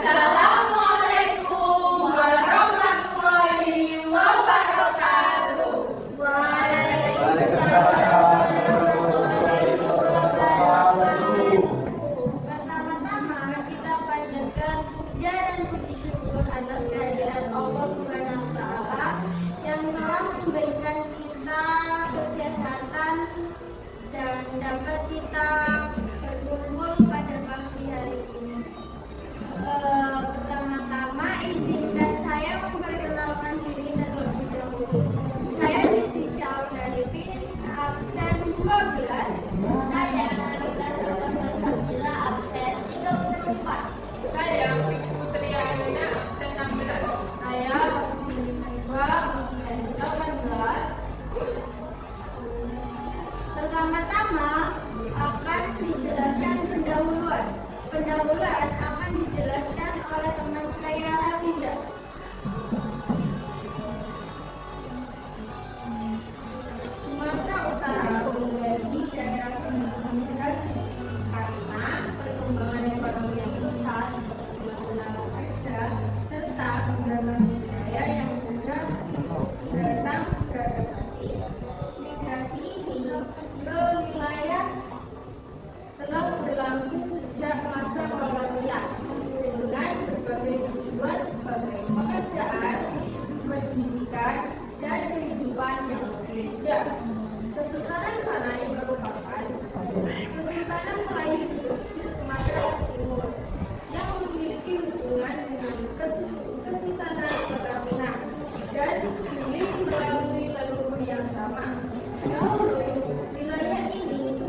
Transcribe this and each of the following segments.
Assalamualaikum warahmatullahi wabarakatuh. Pertama-tama kita panjatkan puja dan puji syukur atas kehadiran Allah Subhanahu wa Ta'ala yang telah memberikan kita kesehatan dan dapat kita berkumpul pada pagi hari ini. Pertama-tama izinkan saya memperkenalkan diri terlebih dahulu. Saya Leticia Audarifin, absen 12. Saya Analisa Sabila, absen 34. Saya Vicky Putri Aina, absen 16. Saya Mahasiswa absen 18. Pertama-tama akan dijelaskan pendahuluan. Pendahuluan akan dijelaskan oleh teman saya Hafiza. Sumatera Utara menjadi daerah pengembangan migrasi karena perkembangan ekonomi yang pesat, lapangan kerja, serta keberagaman budaya yang juga datang beradaptasi. Migrasi ini ke wilayah telah berlangsung sejak masa kolonial dengan berbagai tujuan sebagai pekerjaan, pendidikan, dan kehidupan yang berbeda. Kesultanan Panai merupakan Kesultanan Melayu di pesisir Sumatera Timur yang memiliki hubungan dengan Kesultanan Kota Pinang dan milik melalui leluhur yang sama. Dahulu, wilayah ini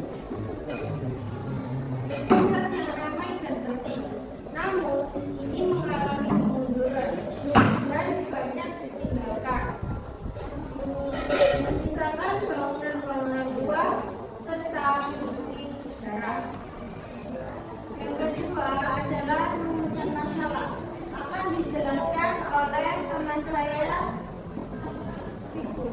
pusat yang ramai dan penting, namun ini mengalami kemunduran dan banyak ditinggalkan, menyisakan bangunan-bangunan tua serta bukti sejarah. Yang kedua adalah rumusan masalah, akan dijelaskan oleh teman saya Viku.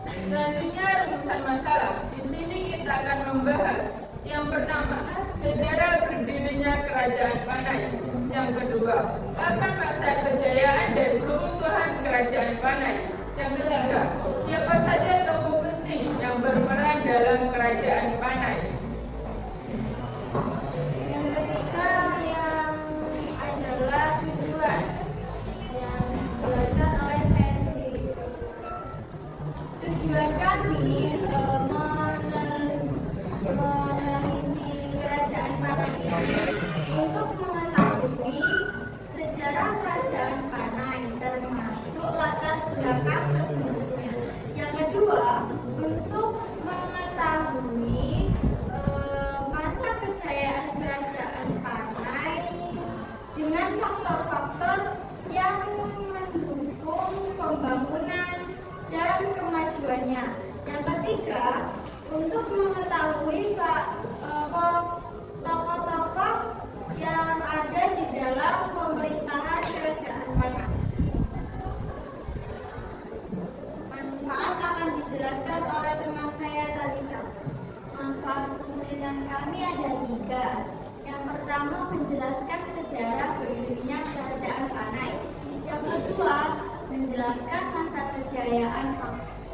Selanjutnya rumusan masalah. Di sini kita akan membahas yang pertama, sejarah berdirinya Kerajaan Panai. Yang kedua, kapan masa kejayaan dan keutuhan Kerajaan Panai. Yang ketiga, siapa saja tokoh penting yang berperan dalam Kerajaan Panai. Yang ketiga yang adalah tujuan yang dijelaskan oleh saya sendiri. Tujuan kami meneliti Kerajaan Panai ini untuk mengetahui sejarah Kerajaan Panai termasuk latar belakang penduduknya. Yang kedua, untuk mengetahui masa kejayaan Kerajaan Panai dengan faktor-faktor yang mendukung pembangunan dan kemajuannya. Yang ketiga, untuk mengetahui tokoh-tokoh yang ada di dalam pemerintahan Kerajaan Panai. Manfaat akan dijelaskan oleh teman saya Talita. Manfaat pemerintahan kami ada 3. Yang pertama, menjelaskan sejarah berdirinya Kerajaan Panai. Yang kedua, menjelaskan masa kejayaan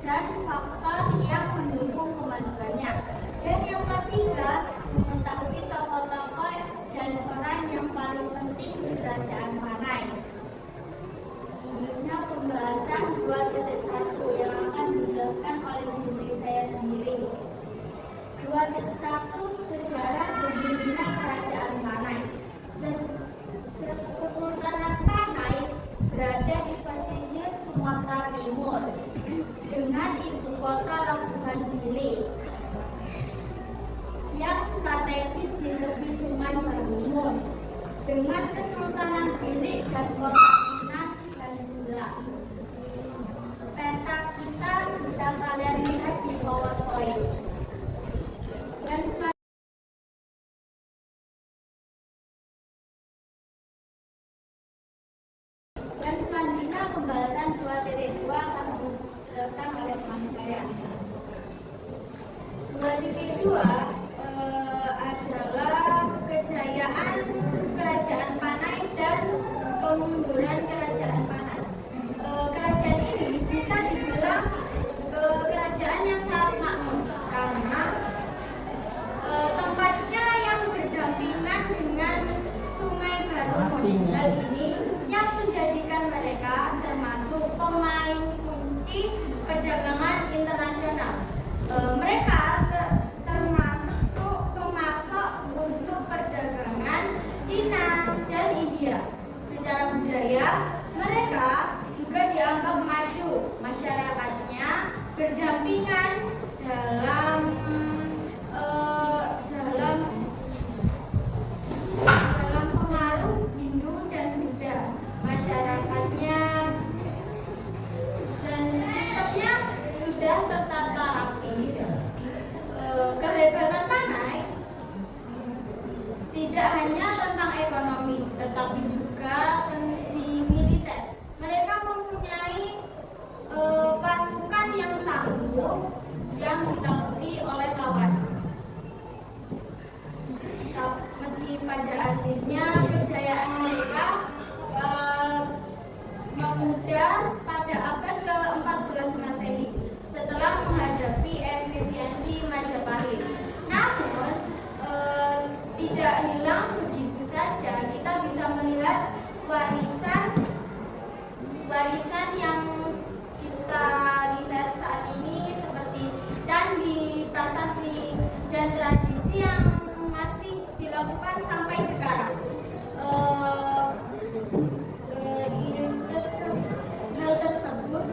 dan faktor yang mendukung kemajuannya. Dan yang ketiga, mengetahui tokoh-tokoh dan peran yang paling penting di Kerajaan Panai. Selanjutnya pembahasan 2.1 yang akan dijelaskan oleh diri saya sendiri. 2.1 Sejarah berdirinya Kerajaan Panai. Kesultanan Panai berada di pesisir Sumatera Timur dengan ibu kota Labuhan Gili yang strategis di tepi Sungai Bangun dengan Kesultanan Gili dan kota Pinang dan Gula. Peta kita bisa kalian lihat di PowerPoint. Dan selanjutnya pembahasan 2.2 akan dijelaskan oleh teman saya. 2.2 adalah kejayaan Kerajaan Panai dan Hal ini yang menjadikan mereka termasuk pemain kunci perdagangan internasional. Mereka termasuk pemasok untuk perdagangan Cina dan India. Secara budaya, mereka juga dianggap maju. Masyarakatnya berdampingan dalam pengaruh Hindu dan Buddha. Masyarakatnya dan sistemnya sudah tertata rapi. Kehebatan Panai tidak hanya tentang ekonomi, tetapi juga di militer. Mereka mempunyai pasukan yang tangguh yang ditakuti oleh lawan. Meski pada akhirnya kejayaan mereka memudar pada abad ke-14 Masehi setelah menghadapi efisiensi Majapahit. Namun tidak hilang begitu saja. Kita bisa melihat warisan yang kita lihat saat ini seperti candi, prasasti, dan tradisi yang masih dilakukan sampai sekarang. Hal tersebut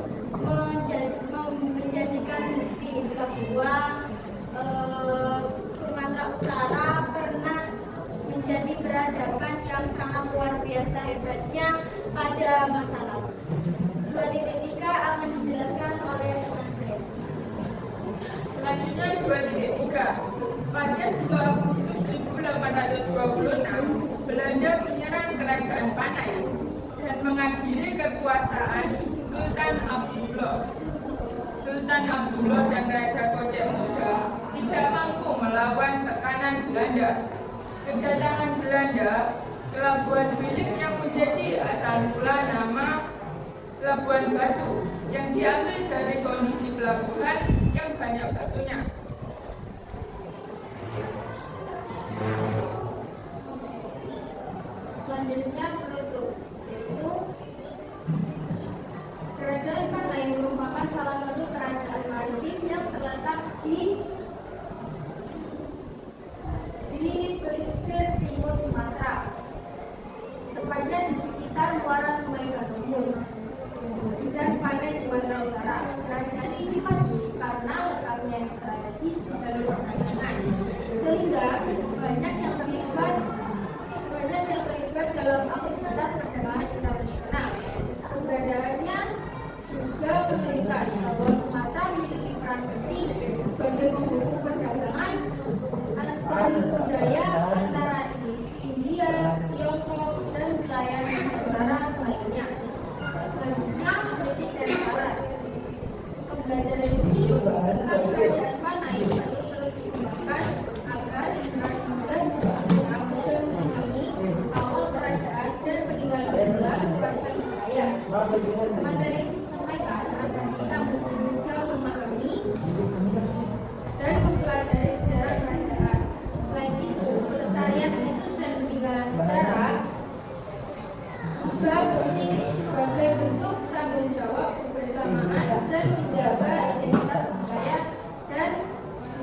menjadikan bukti bahwa Sumatera Utara pernah menjadi peradaban yang sangat luar biasa hebatnya pada masa lalu. 2.3 akan dijelaskan oleh teman saya. Selanjutnya 2.3. Pada 2 Agustus 1826, Belanda menyerang kerajaan Panai dan mengakhiri kekuasaan Sultan Abdullah. Sultan Abdullah dan Raja Kocek Muda tidak mampu melawan tekanan Belanda. Kedatangan Belanda ke Labuan Bilik yang menjadi asal mula nama Labuan Batu yang diambil dari kondisi pelabuhan yang banyak batunya. Selanjutnya penutup, yaitu Kerajaan Panai merupakan salah satu kerajaan maritim yang terletak di pesisir timur Sumatera, tepatnya di sekitar muara Sungai Kapuas dan Panai, Sumatera Utara. Kerajaan ini maju karena letaknya yang strategis di jalur perdagangan, sehingga banyak yang terlibat dalam aktivitas perdagangan internasional. Keberadaannya juga menunjukkan bahwa Sumatera memiliki peran penting sebagai penghubung perdagangan antar budaya antara India, Tiongkok, dan wilayah Nusantara lainnya. Selanjutnya, kritik dari barat. Pembelajaran ini tentang kerajaan Panai terus dikembangkan agar generasi muda mengambil memahami awal kerajaan dan peninggalan gelar warisan budaya. Materi ini disampaikan agar kita juga memahami dan mempelajari sejarah kerajaan. Selain itu, pelestarian situs dan peninggalan sejarah juga penting sebagai bentuk tanggung jawab kebersamaan dan menjaga identitas budaya dan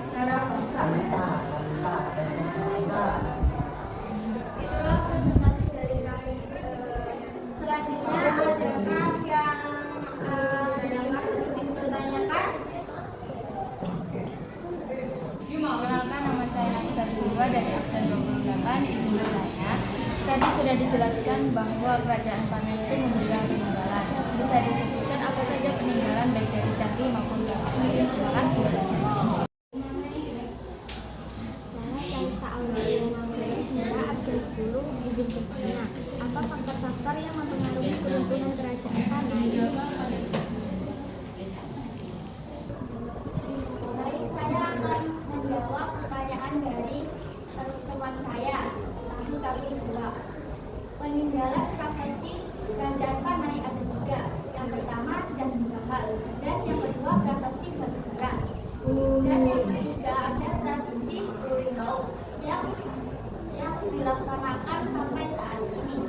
sejarah bangsa. Itulah presentasi dari kami. Selanjutnya adakah yang dipertanyakan? Perkenalkan, nama saya Nafisa Dua dari absen 28. Izin bertanya, tadi sudah dijelaskan bahwa kerajaan Panai itu memberikan peninggalan. Bisa disebutkan apa saja peninggalan baik dari canggih maupun prasasti? Terima kasih. Saya Calista Aulia Mangkunesia, absen 10. Izin bertanya, apa faktor-faktor yang mempengaruhi keruntuhan kerajaan Panai? Baik, saya akan menjawab pertanyaan dari teman saya, tadi 1-2. Peninggalan prasasti kerajaan Panai ada 3. Yang pertama Candi Bahal, dan yang kedua prasasti Batubara, dan yang ketiga ada tradisi Urihau yang dilaksanakan sampai saat ini.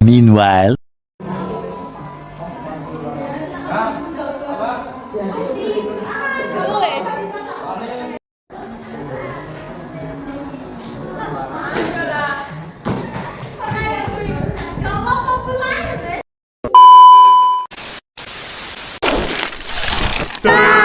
Meanwhile. Bye.